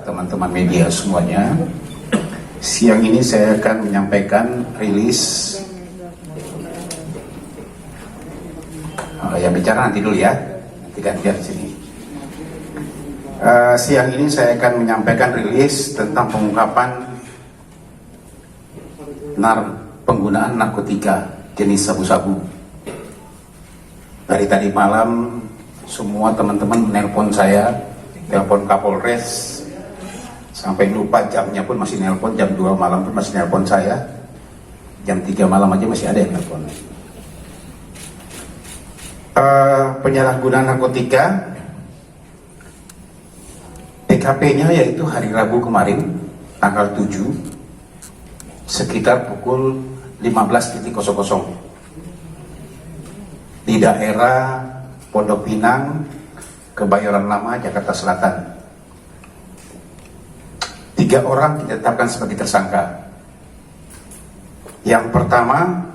teman-teman media semuanya. Siang ini saya akan menyampaikan rilis. Yang bicara nanti dulu ya, nanti gantian di sini. Siang ini saya akan menyampaikan rilis tentang pengungkapan penggunaan narkotika jenis sabu-sabu. Dari tadi malam semua teman-teman menelpon saya, telepon Kapolres, sampai lupa jamnya pun masih nelpon, jam 2 malam pun masih nelpon saya, jam 3 malam aja masih ada yang nelpon. Penyalahgunaan narkotika, TKP-nya yaitu hari Rabu kemarin, tanggal 7, sekitar pukul 15.00 di daerah Pondok Pinang, Kebayoran Lama, Jakarta Selatan. 3 orang ditetapkan sebagai tersangka. Yang pertama,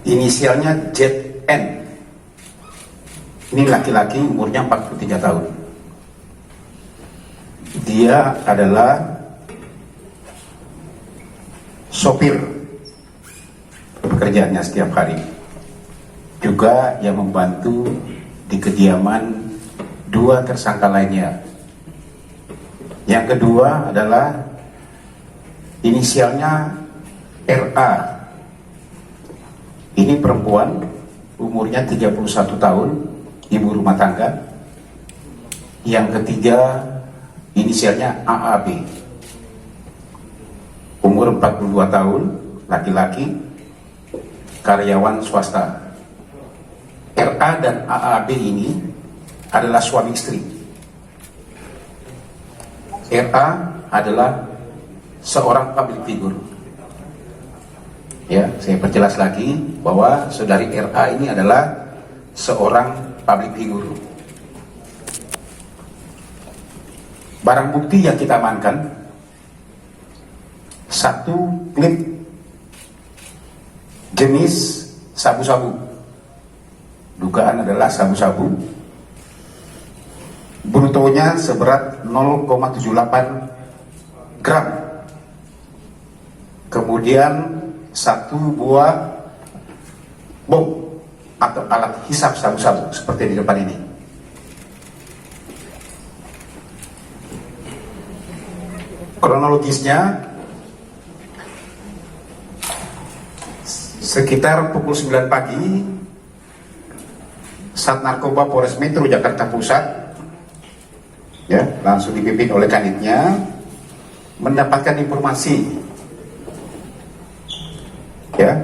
inisialnya ZN. Ini laki-laki, umurnya 43 tahun. Dia adalah sopir pekerjaannya setiap hari. Juga yang membantu di kediaman 2 tersangka lainnya. Yang kedua adalah inisialnya RA. Ini perempuan, umurnya 31 tahun, ibu rumah tangga. Yang ketiga inisialnya AAB, umur 42 tahun, laki-laki, karyawan swasta. RA dan AAB ini adalah suami istri. RA adalah seorang public figure. Ya, saya perjelas lagi bahwa saudari RA ini adalah seorang public figure. Barang bukti yang kita amankan, 1 klip jenis sabu-sabu. Dugaan adalah sabu-sabu. Brutonya seberat 0,78 gram. Kemudian 1 buah bom atau alat hisap sabu-sabu seperti di depan ini. Kronologisnya, sekitar pukul 9 pagi, Sat Narkoba Polres Metro Jakarta Pusat, ya, langsung dipimpin oleh kanitnya, mendapatkan informasi, ya,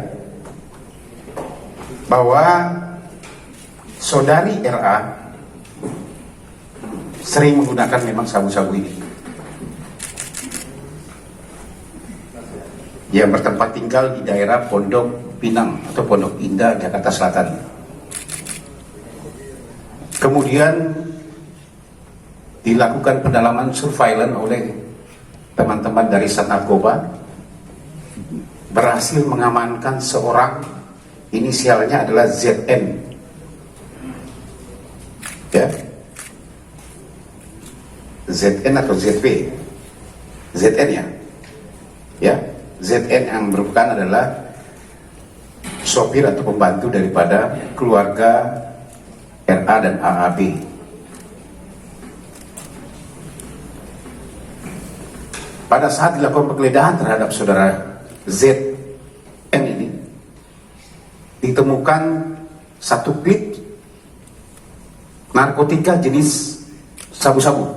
bahwa saudari RA sering menggunakan memang sabu-sabu ini. Dia bertempat tinggal di daerah Pondok Pinang atau Pondok Indah, Jakarta Selatan. Kemudian dilakukan pendalaman surveillance oleh teman-teman dari Sat Narkoba, berhasil mengamankan seorang, inisialnya adalah ZN. Ya, ZN atau ZP? ZN ya, ya. ZN yang merupakan adalah sopir atau pembantu daripada keluarga RA dan AAB. Pada saat dilakukan penggeledahan terhadap saudara ZN ini, ditemukan 1 klip narkotika jenis sabu-sabu.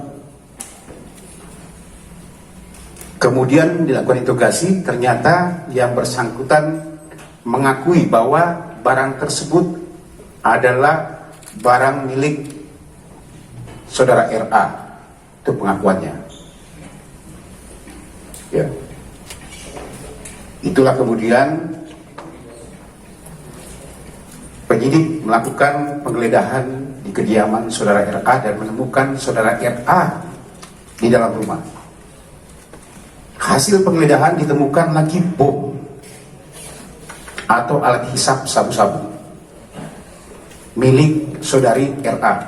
Kemudian dilakukan interogasi, ternyata yang bersangkutan mengakui bahwa barang tersebut adalah barang milik saudara RA. Itu pengakuannya. Ya. Itulah kemudian penyidik melakukan penggeledahan di kediaman saudara RA dan menemukan saudara RA di dalam rumah. Hasil penggeledahan ditemukan lagi bom atau alat hisap sabu-sabu milik saudari RA.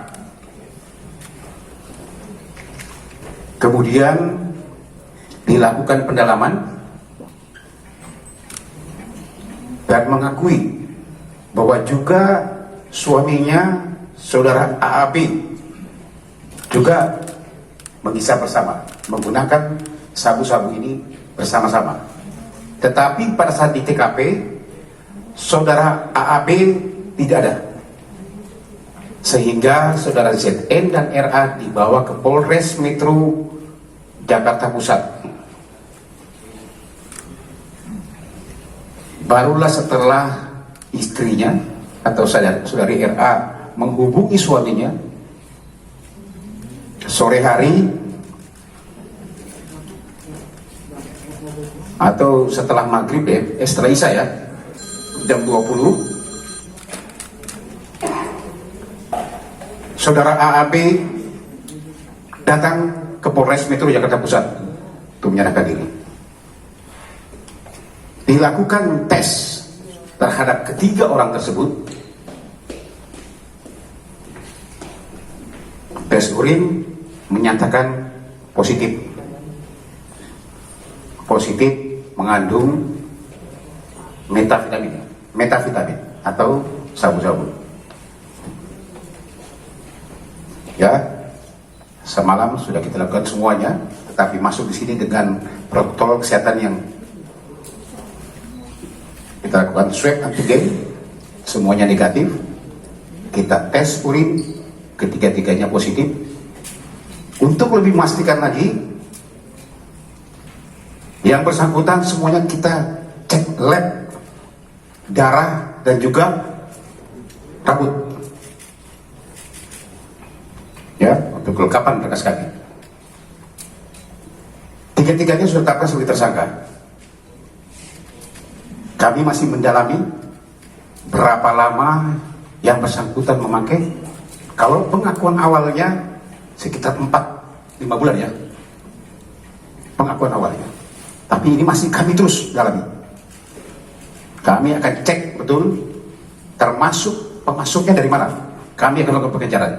Kemudian dilakukan pendalaman dan mengakui bahwa juga suaminya saudara AAB juga mengisap bersama menggunakan sabu-sabu ini bersama-sama. Tetapi pada saat di TKP saudara AAB tidak ada, sehingga saudara ZN dan RA dibawa ke Polres Metro Jakarta Pusat. Barulah setelah istrinya atau saudari RA menghubungi suaminya sore hari atau setelah maghrib setelah isya ya, jam 20, saudara AAB datang ke Polres Metro Jakarta Pusat untuk menyerahkan diri. Dilakukan tes terhadap ketiga orang tersebut. Tes urin menyatakan positif mengandung metavitamin atau sabu-sabu. Ya, semalam sudah kita lakukan semuanya, tetapi masuk di sini dengan protokol kesehatan yang kita lakukan swab antigen, semuanya negatif. Kita tes urin, ketiga-tiganya positif. Untuk lebih memastikan lagi, yang bersangkutan semuanya kita cek lab, darah dan juga rambut. Ya, untuk kelengkapan berkas kami. Tiga-tiganya sudah tetapkan sebagai tersangka. Kami masih mendalami berapa lama yang bersangkutan memakai. Kalau pengakuan awalnya sekitar 4-5 bulan ya, pengakuan awalnya. Tapi ini masih kami terus dalami. Kami akan cek betul, termasuk pemasuknya dari mana. Kami akan lakukan pengejaran.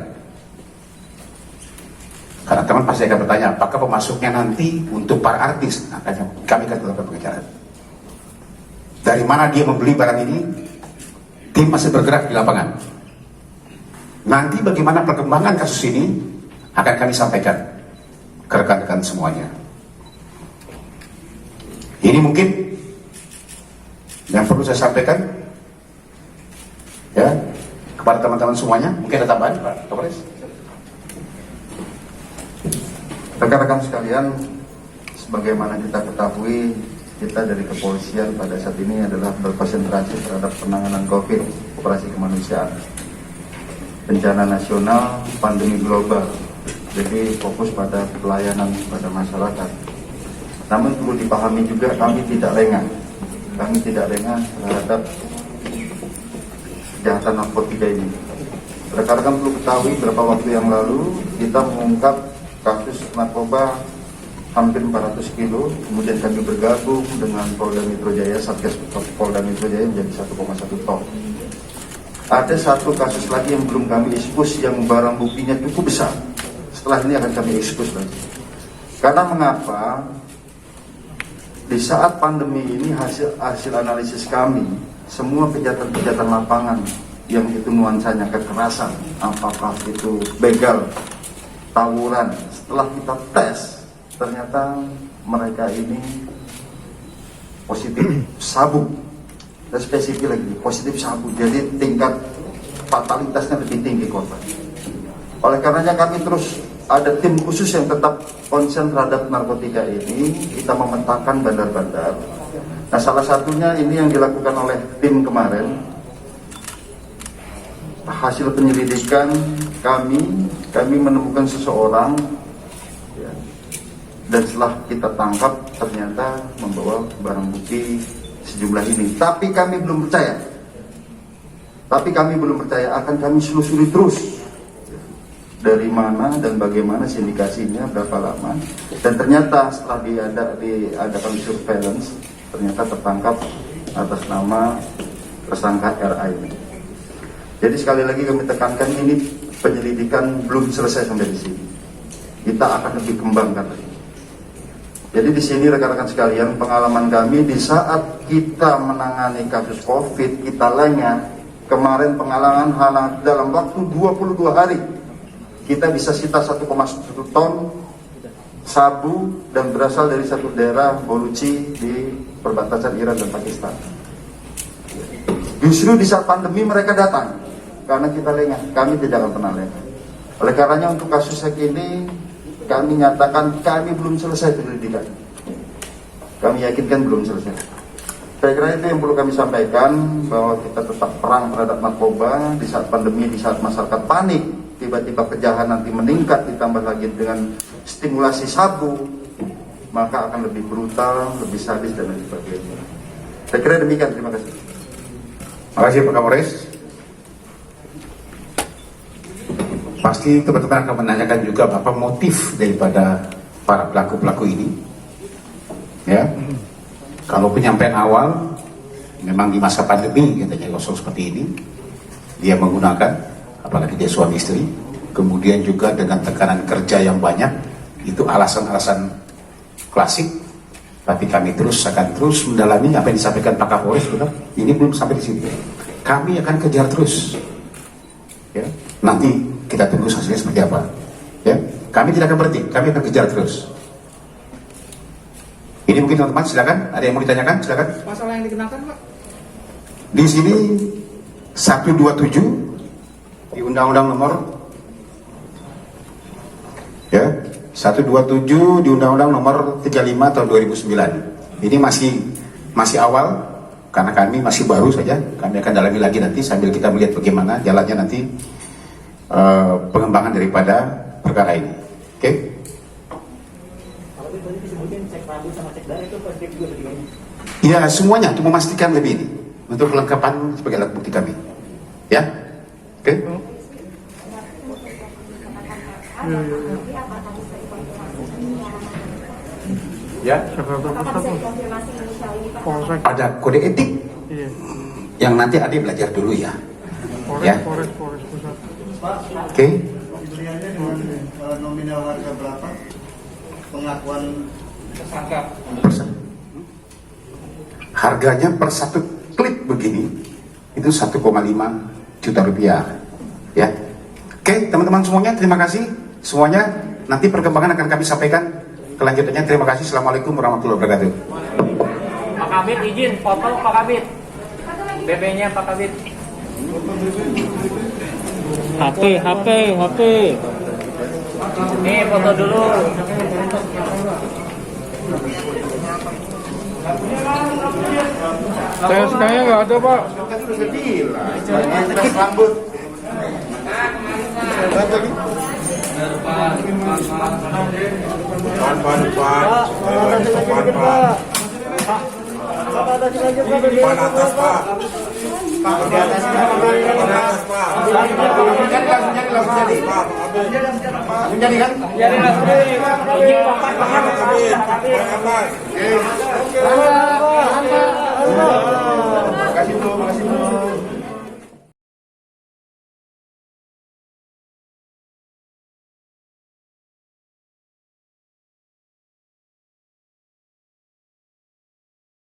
Karena teman pasti akan bertanya, apakah pemasuknya nanti untuk para artis? Nah, kami akan lakukan pengejaran. Dari mana dia membeli barang ini? Tim masih bergerak di lapangan. Nanti bagaimana perkembangan kasus ini akan kami sampaikan ke rekan-rekan semuanya. Ini mungkin yang perlu saya sampaikan ya kepada teman-teman semuanya. Mungkin ada tambahan, Pak Kapolres? Rekan-rekan sekalian, sebagaimana kita ketahui, kita dari kepolisian pada saat ini adalah berkonsentrasi terhadap penanganan COVID, operasi kemanusiaan, bencana nasional, pandemi global. Jadi fokus pada pelayanan pada masyarakat. Namun perlu dipahami juga kami tidak lengah. Kami tidak lengah terhadap kejahatan narkotika ini. Rekan-rekan perlu ketahui beberapa waktu yang lalu kita mengungkap kasus narkoba hampir 400 kilo, kemudian kami bergabung dengan Polda Metro Jaya, Satgas Polda Metro Jaya menjadi 1,1 ton. Ada satu kasus lagi yang belum kami ekspos yang barang buktinya cukup besar. Setelah ini akan kami ekspos lagi. Karena mengapa? Di saat pandemi ini hasil analisis kami, semua kejahatan-kejahatan lapangan yang itu nuansanya kekerasan, apakah itu begal, tawuran, setelah kita tes, ternyata mereka ini positif sabu, dan spesifik lagi positif sabu. Jadi tingkat fatalitasnya lebih tinggi korban. Oleh karenanya kami terus ada tim khusus yang tetap konsen terhadap narkotika ini. Kita memetakan bandar-bandar. Nah, salah satunya ini yang dilakukan oleh tim kemarin. Hasil penyelidikan kami menemukan seseorang ya, dan setelah kita tangkap ternyata membawa barang bukti sejumlah ini. Tapi kami belum percaya. Akan kami selusuri terus dari mana dan bagaimana sindikasinya, berapa lama, dan ternyata setelah diadakan surveillance ternyata tertangkap atas nama tersangka RA ini. Jadi sekali lagi kami tekankan, ini penyelidikan belum selesai sampai di sini. kita akan lebih kembangkan lagi. Jadi di sini rekan-rekan sekalian, pengalaman kami di saat kita menangani kasus COVID, kita lengah. Kemarin pengalaman hanya dalam waktu 22 hari, kita bisa sita 1,1 ton sabu dan berasal dari satu daerah Boluchi di perbatasan Iran dan Pakistan. Justru di saat pandemi mereka datang, karena kita lengah, kami tidak akan pernah lengah. Oleh karenanya untuk kasus ini, kami nyatakan kami belum selesai penyelidikan. Kami yakinkan belum selesai. Saya kira itu yang perlu kami sampaikan, bahwa kita tetap perang terhadap narkoba di saat pandemi, di saat masyarakat panik, tiba-tiba kejahatan nanti meningkat, ditambah lagi dengan stimulasi sabu, maka akan lebih brutal, lebih sadis dan lain sebagainya. Saya kira demikian, terima kasih. Terima kasih Pak Kapolres. Pasti teman-teman akan menanyakan juga apa motif daripada para pelaku-pelaku ini. Ya, kalau penyampaian awal memang di masa pandemi katanya kosong seperti ini, dia menggunakan, apalagi dia suami istri, kemudian juga dengan tekanan kerja yang banyak, itu alasan-alasan klasik. Tapi kami akan terus mendalami apa yang disampaikan Pak Kapolres. Benar, ini belum sampai di situ. Kami akan kejar terus. Ya, nanti kita tunggu hasilnya seperti apa. Ya, kami tidak akan berhenti, kami akan kejar terus. Ini mungkin teman-teman, silakan. Ada yang mau ditanyakan? Silakan. Masalah yang dikenakan, Pak? Di sini 127 di Undang-Undang Nomor 127 di Undang-Undang Nomor 35 tahun 2009. Ini masih awal karena kami masih baru saja. Kami akan dalami lagi nanti sambil kita melihat bagaimana jalannya nanti pengembangan daripada perkara ini. Oke? Ya, semuanya untuk memastikan lebih ini, untuk kelengkapan sebagai alat bukti kami. Ya, oke? Ya, ada kode etik yang nanti adik belajar dulu ya. Ya, oke? Nominal harga berapa? Pengakuan tersangka. Harganya per satu klip begini itu 1,5 juta rupiah. Ya, oke teman-teman semuanya, terima kasih semuanya. Nanti perkembangan akan kami sampaikan kelanjutannya. Terima kasih. Assalamualaikum warahmatullahi wabarakatuh. Pak Kabit izin foto Pak Kabit. BB-nya Pak Kabit. HP. Nih foto dulu. Saya nggak ada, Pak. Rambut. Jadi kan? Jadi